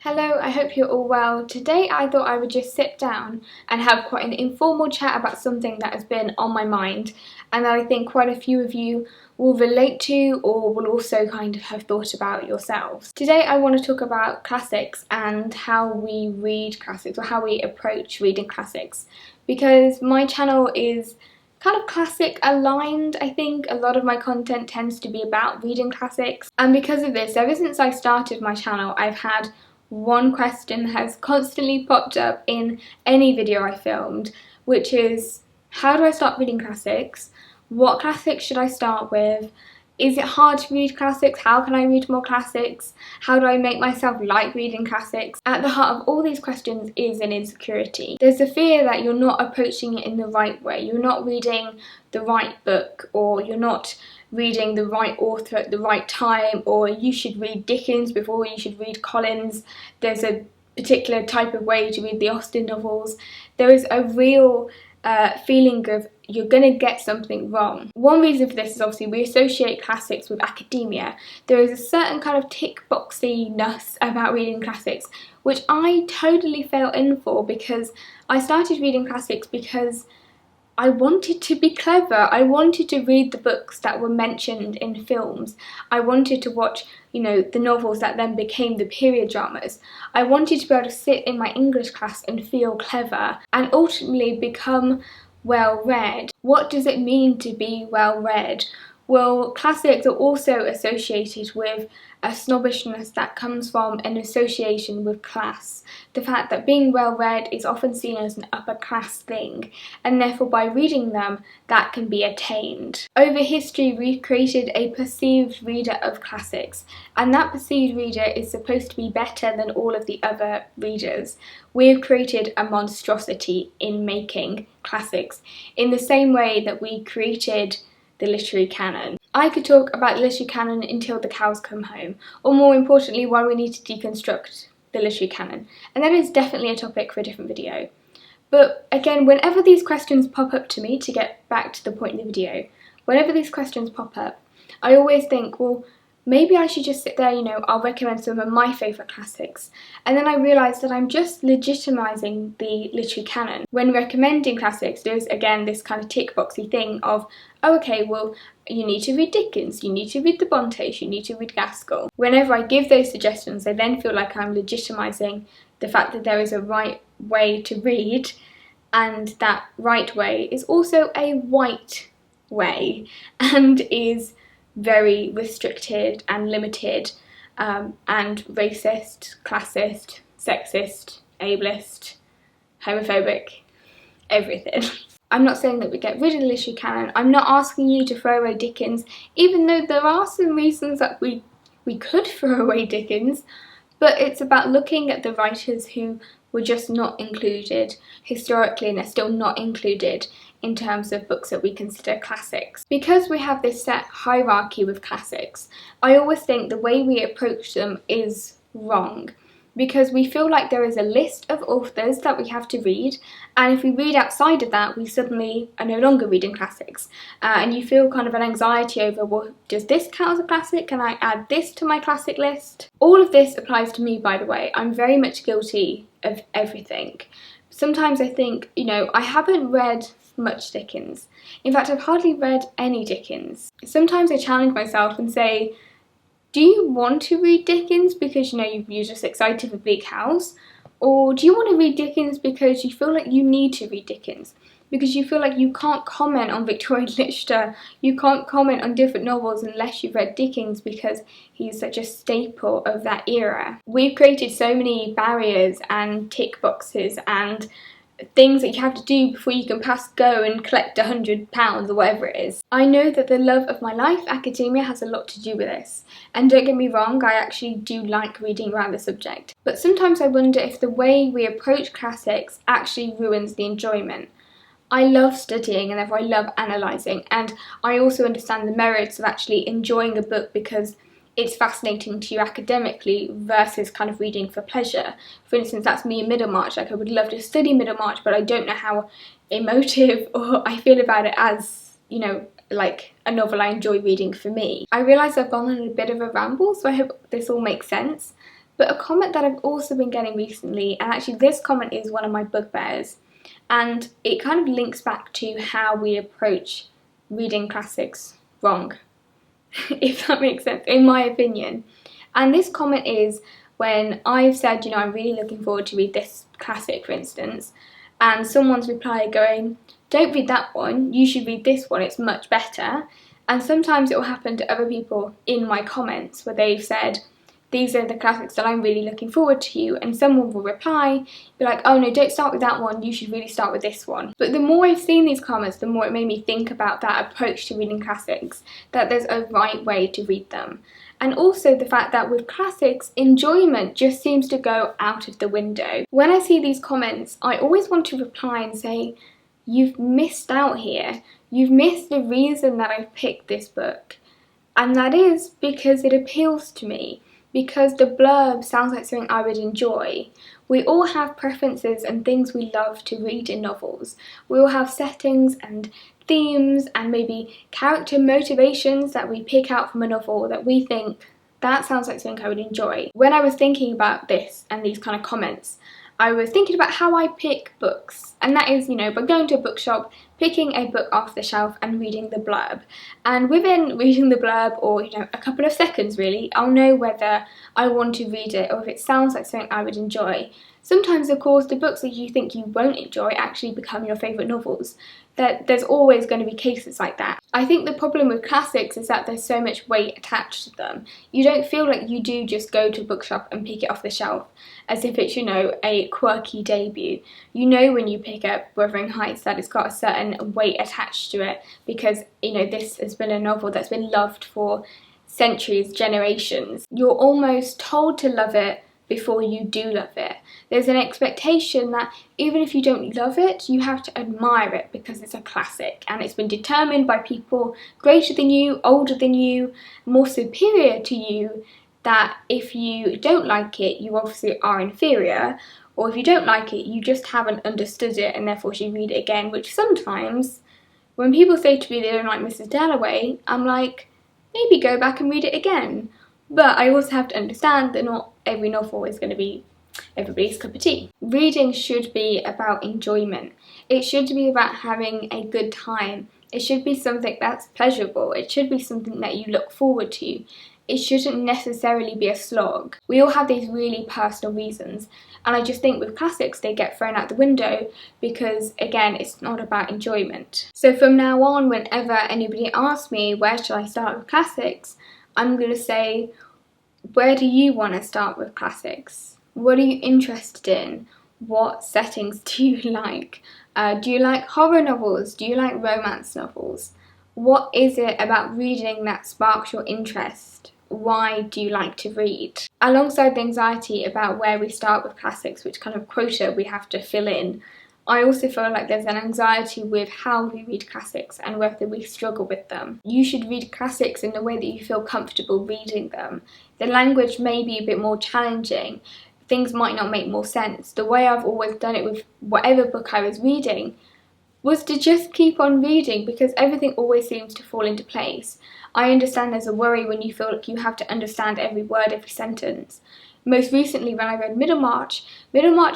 Hello, I hope you're all well. Today I thought I would just sit down and have quite an informal chat about something that has been on my mind and that I think quite a few of you will relate to or will also kind of have thought about yourselves. Today I want to talk about classics and how we read classics or how we approach reading classics, because my channel is kind of classic aligned. I think a lot of my content tends to be about reading classics, and because of this, ever since I started my channel, I've had one question that has constantly popped up in any video I filmed, which is, how do I start reading classics? What classics should I start with? Is it hard to read classics? How can I read more classics? How do I make myself like reading classics? At the heart of all these questions is an insecurity. There's a fear that you're not approaching it in the right way. You're not reading the right book, or you're not reading the right author at the right time, or you should read Dickens before you should read Collins. There's a particular type of way to read the Austen novels. There is a real feeling of you're going to get something wrong. One reason for this is obviously we associate classics with academia. There is a certain kind of tick-boxiness about reading classics, which I totally fell in for, because I started reading classics because I wanted to be clever. I wanted to read the books that were mentioned in films. I wanted to watch, the novels that then became the period dramas. I wanted to be able to sit in my English class and feel clever and ultimately become well-read. What does it mean to be well-read? Well, classics are also associated with a snobbishness that comes from an association with class. The fact that being well-read is often seen as an upper-class thing, and therefore by reading them, that can be attained. Over history, we've created a perceived reader of classics, and that perceived reader is supposed to be better than all of the other readers. We've created a monstrosity in making classics, in the same way that we created the literary canon. I could talk about the literary canon until the cows come home, or more importantly, why we need to deconstruct the literary canon, and that is definitely a topic for a different video. But again, whenever these questions pop up to me, to get back to the point of the video, whenever these questions pop up, I always think, well, maybe I should just sit there, I'll recommend some of my favourite classics. And then I realise that I'm just legitimising the literary canon. When recommending classics, there's again this kind of tick-boxy thing of, oh, okay, well, you need to read Dickens, you need to read the Brontes, you need to read Gaskell. Whenever I give those suggestions, I then feel like I'm legitimising the fact that there is a right way to read, and that right way is also a white way, and is very restricted and limited, and racist, classist, sexist, ableist, homophobic, everything. I'm not saying that we get rid of the literary canon. I'm not asking you to throw away Dickens, even though there are some reasons that we could throw away Dickens, but it's about looking at the writers who were just not included historically, and are still not included in terms of books that we consider classics. Because we have this set hierarchy with classics, I always think the way we approach them is wrong, because we feel like there is a list of authors that we have to read, and if we read outside of that, we suddenly are no longer reading classics. And you feel kind of an anxiety over, well, does this count as a classic? Can I add this to my classic list? All of this applies to me, by the way. I'm very much guilty of everything. Sometimes I think, I haven't read much Dickens. In fact, I've hardly read any Dickens. Sometimes I challenge myself and say, do you want to read Dickens because you're just excited for Bleak House? Or do you want to read Dickens because you feel like you need to read Dickens? Because you feel like you can't comment on Victorian literature, you can't comment on different novels unless you've read Dickens, because he's such a staple of that era. We've created so many barriers and tick boxes and things that you have to do before you can pass go and collect £100 or whatever it is. I know that the love of my life, academia, has a lot to do with this. And don't get me wrong, I actually do like reading around the subject. But sometimes I wonder if the way we approach classics actually ruins the enjoyment. I love studying and therefore I love analysing, and I also understand the merits of actually enjoying a book because it's fascinating to you academically versus kind of reading for pleasure. For instance, that's me in Middlemarch. Like, I would love to study Middlemarch, but I don't know how emotive or I feel about it as, like a novel I enjoy reading for me. I realise I've gone on a bit of a ramble, so I hope this all makes sense. But a comment that I've also been getting recently, and actually this comment is one of my bugbears, and it kind of links back to how we approach reading classics wrong, if that makes sense, in my opinion. And this comment is when I've said, I'm really looking forward to read this classic, for instance, and someone's replied going, don't read that one, you should read this one, it's much better. And sometimes it will happen to other people in my comments where they've said, these are the classics that I'm really looking forward to, and someone will reply, be like, oh no, don't start with that one, you should really start with this one. But the more I've seen these comments, the more it made me think about that approach to reading classics, that there's a right way to read them. And also the fact that with classics, enjoyment just seems to go out of the window. When I see these comments, I always want to reply and say, you've missed out here. You've missed the reason that I've picked this book. And that is because it appeals to me, because the blurb sounds like something I would enjoy. We all have preferences and things we love to read in novels. We all have settings and themes and maybe character motivations that we pick out from a novel that we think, that sounds like something I would enjoy. When I was thinking about this and these kind of comments, I was thinking about how I pick books, and that is, by going to a bookshop, picking a book off the shelf and reading the blurb. And within reading the blurb, or a couple of seconds really, I'll know whether I want to read it or if it sounds like something I would enjoy. Sometimes, of course, the books that you think you won't enjoy actually become your favourite novels. There's always going to be cases like that. I think the problem with classics is that there's so much weight attached to them. You don't feel like you do just go to a bookshop and pick it off the shelf as if it's, a quirky debut. When you pick up Wuthering Heights that it's got a certain weight attached to it because, this has been a novel that's been loved for centuries, generations. You're almost told to love it before you do love it. There's an expectation that even if you don't love it, you have to admire it because it's a classic and it's been determined by people greater than you, older than you, more superior to you, that if you don't like it, you obviously are inferior, or if you don't like it, you just haven't understood it and therefore should read it again, which sometimes, when people say to me they don't like Mrs. Dalloway, I'm like, maybe go back and read it again. But I also have to understand that not every novel is going to be everybody's cup of tea. Reading should be about enjoyment. It should be about having a good time. It should be something that's pleasurable. It should be something that you look forward to. It shouldn't necessarily be a slog. We all have these really personal reasons, and I just think with classics they get thrown out the window because, again, it's not about enjoyment. So from now on, whenever anybody asks me where should I start with classics, I'm going to say, where do you want to start with classics? What are you interested in? What settings do you like? Do you like horror novels? Do you like romance novels? What is it about reading that sparks your interest? Why do you like to read? Alongside the anxiety about where we start with classics, which kind of quota we have to fill in, I also feel like there's an anxiety with how we read classics and whether we struggle with them. You should read classics in the way that you feel comfortable reading them. The language may be a bit more challenging. Things might not make more sense. The way I've always done it with whatever book I was reading was to just keep on reading because everything always seems to fall into place. I understand there's a worry when you feel like you have to understand every word, every sentence. Most recently when I read Middlemarch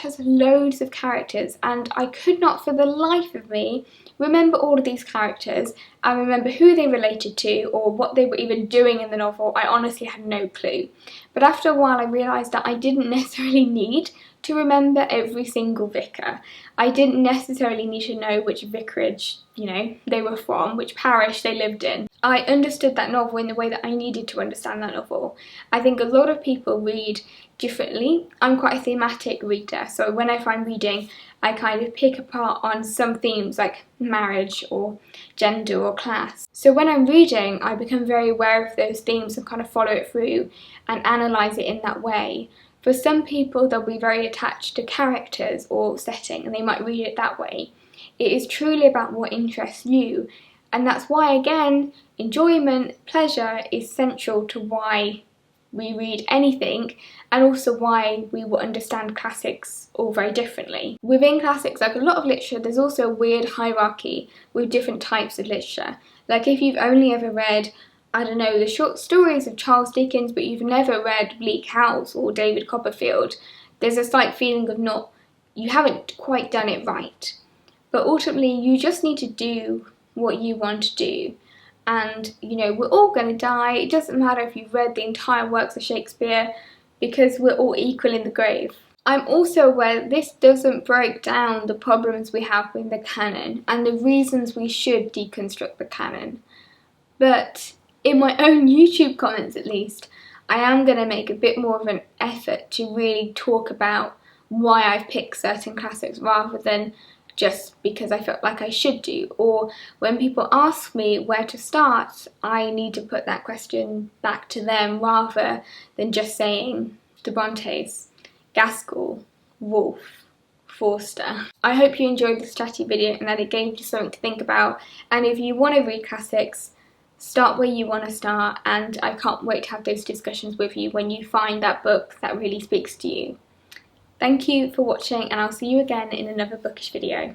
has loads of characters and I could not for the life of me remember all of these characters and remember who they related to or what they were even doing in the novel. I honestly had no clue. But after a while I realised that I didn't necessarily need to remember every single vicar. I didn't necessarily need to know which vicarage, they were from, which parish they lived in. I understood that novel in the way that I needed to understand that novel. I think a lot of people read differently. I'm quite a thematic reader, so whenever I'm reading, I kind of pick apart on some themes like marriage or gender or class. So when I'm reading, I become very aware of those themes and kind of follow it through and analyse it in that way. For some people, they'll be very attached to characters or setting and they might read it that way. It is truly about what interests you, and that's why, again, enjoyment, pleasure is central to why we read anything and also why we will understand classics all very differently. Within classics, like a lot of literature, there's also a weird hierarchy with different types of literature. Like if you've only ever read I don't know, the short stories of Charles Dickens, but you've never read Bleak House or David Copperfield, there's a slight feeling of you haven't quite done it right. But ultimately, you just need to do what you want to do. And, we're all going to die. It doesn't matter if you've read the entire works of Shakespeare, because we're all equal in the grave. I'm also aware this doesn't break down the problems we have with the canon and the reasons we should deconstruct the canon. But in my own YouTube comments at least, I am going to make a bit more of an effort to really talk about why I've picked certain classics rather than just because I felt like I should do. Or when people ask me where to start, I need to put that question back to them rather than just saying the Brontes, Gaskell, Woolf, Forster. I hope you enjoyed this chatty video and that it gave you something to think about. And if you want to read classics, start where you want to start, and I can't wait to have those discussions with you when you find that book that really speaks to you. Thank you for watching, and I'll see you again in another bookish video.